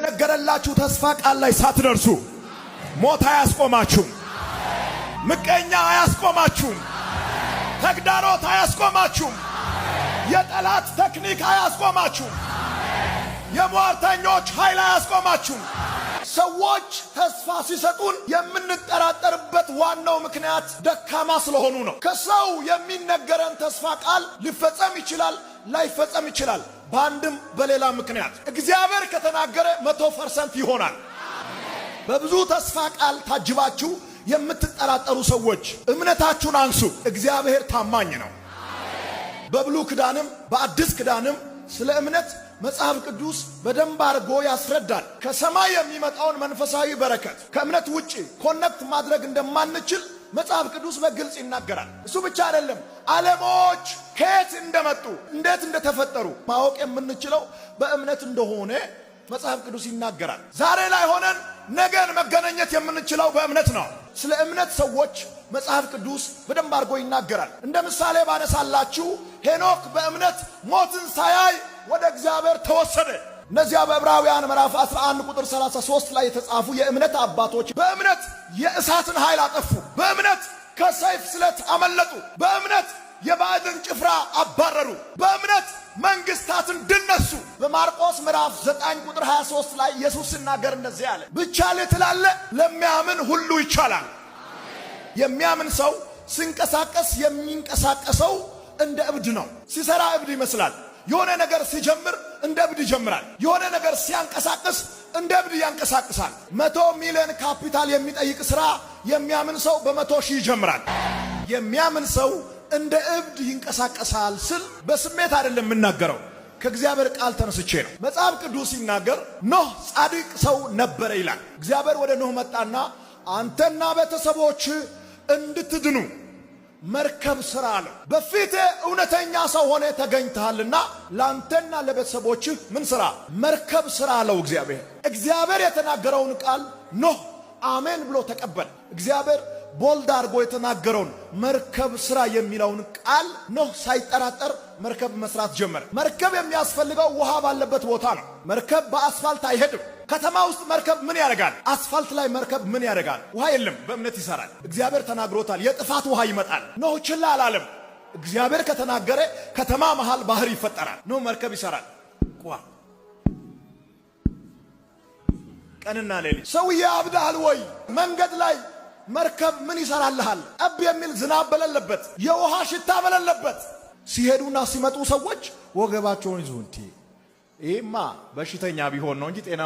ነገረላችሁ ተስፋ ቃል ላይ ሳትደርሱ ሞት አያስቆማችሁም፣ ምቀኛ አያስቆማችሁም፣ ተግዳሮት አያስቆማችሁም፣ የጠላት ቴክኒክ አያስቆማችሁም፣ የሟርተኞች ኃይል አያስቆማችሁም። ሰዎች ተስፋ ሲሰጡን የምንጠራጠርበት ዋናው ምክንያት ደካማ ስለሆኑ ነው። ከሰው የሚነገረን ተስፋ ቃል ሊፈጸም ይችላል፣ ላይፈጸም ይችላል፣ በአንድም በሌላ ምክንያት። እግዚአብሔር ከተናገረ 100% ይሆናል። በብዙ ተስፋ ቃል ታጅባችሁ የምትጠራጠሩ ሰዎች እምነታችሁን አንሱ። እግዚአብሔር ታማኝ ነው። በብሉይ ኪዳንም በአዲስ ኪዳንም ስለ እምነት መጽሐፍ ቅዱስ በደንብ አድርጎ ያስረዳል። ከሰማይ የሚመጣውን መንፈሳዊ በረከት ከእምነት ውጪ ኮኔክት ማድረግ እንደማንችል መጽሐፍ ቅዱስ በግልጽ ይናገራል። እሱ ብቻ አይደለም፣ ዓለሞች ከየት እንደመጡ እንዴት እንደተፈጠሩ ማወቅ የምንችለው በእምነት እንደሆነ መጽሐፍ ቅዱስ ይናገራል። ዛሬ ላይ ሆነን ነገን መገናኘት የምንችለው በእምነት ነው። ስለ እምነት ሰዎች መጽሐፍ ቅዱስ በደንብ አድርጎ ይናገራል። እንደ ምሳሌ ባነሳላችሁ ሄኖክ በእምነት ሞትን ሳያይ ወደ እግዚአብሔር ተወሰደ። እነዚያ በዕብራውያን ምዕራፍ 11 ቁጥር 33 ላይ የተጻፉ የእምነት አባቶች በእምነት የእሳትን ኃይል አጠፉ፣ በእምነት ከሰይፍ ስለት አመለጡ፣ በእምነት የባዕድን ጭፍራ አባረሩ፣ በእምነት መንግስታትን ድል ነሱ። በማርቆስ ምዕራፍ 9 ቁጥር 23 ላይ ኢየሱስ ሲናገር እንደዚህ አለ፣ ቢቻል ትላለህ፣ ለሚያምን ሁሉ ይቻላል። የሚያምን ሰው ሲንቀሳቀስ የሚንቀሳቀሰው እንደ እብድ ነው። ሲሰራ እብድ ይመስላል። የሆነ ነገር ሲጀምር እንደ እብድ ይጀምራል። የሆነ ነገር ሲያንቀሳቅስ እንደ እብድ ያንቀሳቅሳል። 100 ሚሊዮን ካፒታል የሚጠይቅ ስራ የሚያምን ሰው በ100,000 ይጀምራል። የሚያምን ሰው እንደ እብድ ይንቀሳቀሳል ስል በስሜት አይደለም የምናገረው፣ ከእግዚአብሔር ቃል ተነስቼ ነው። መጽሐፍ ቅዱስ ሲናገር ኖህ ጻድቅ ሰው ነበረ ይላል። እግዚአብሔር ወደ ኖህ መጣና አንተና ቤተሰቦች እንድትድኑ መርከብ ስራ አለው። በፊት እውነተኛ ሰው ሆነ ተገኝተሃልና ላንተና ለቤተሰቦችህ ምን ስራ? መርከብ ስራ አለው። እግዚአብሔር የተናገረውን ቃል ኖህ አሜን ብሎ ተቀበለ። እግዚአብሔር ቦልድ አድርጎ የተናገረውን መርከብ ስራ የሚለውን ቃል ኖህ ሳይጠራጠር መርከብ መስራት ጀመረ። መርከብ የሚያስፈልገው ውሃ ባለበት ቦታ ነው። መርከብ በአስፋልት አይሄድም። ከተማ ውስጥ መርከብ ምን ያደርጋል? አስፋልት ላይ መርከብ ምን ያደርጋል? ውሃ የለም፣ በእምነት ይሰራል። እግዚአብሔር ተናግሮታል፣ የጥፋት ውሃ ይመጣል። ኖህ ችላ አላለም። እግዚአብሔር ከተናገረ ከተማ መሃል ባህር ይፈጠራል። ኖህ መርከብ ይሰራል። ቀንና ሌሊት። ሰውዬ አብዳል ወይ? መንገድ ላይ መርከብ ምን ይሰራልሃል? ጠብ የሚል ዝናብ በሌለበት፣ የውሃ ሽታ በሌለበት ሲሄዱና ሲመጡ ሰዎች ወገባቸውን ይዙ። ይሄማ በሽተኛ ቢሆን ነው እንጂ ጤና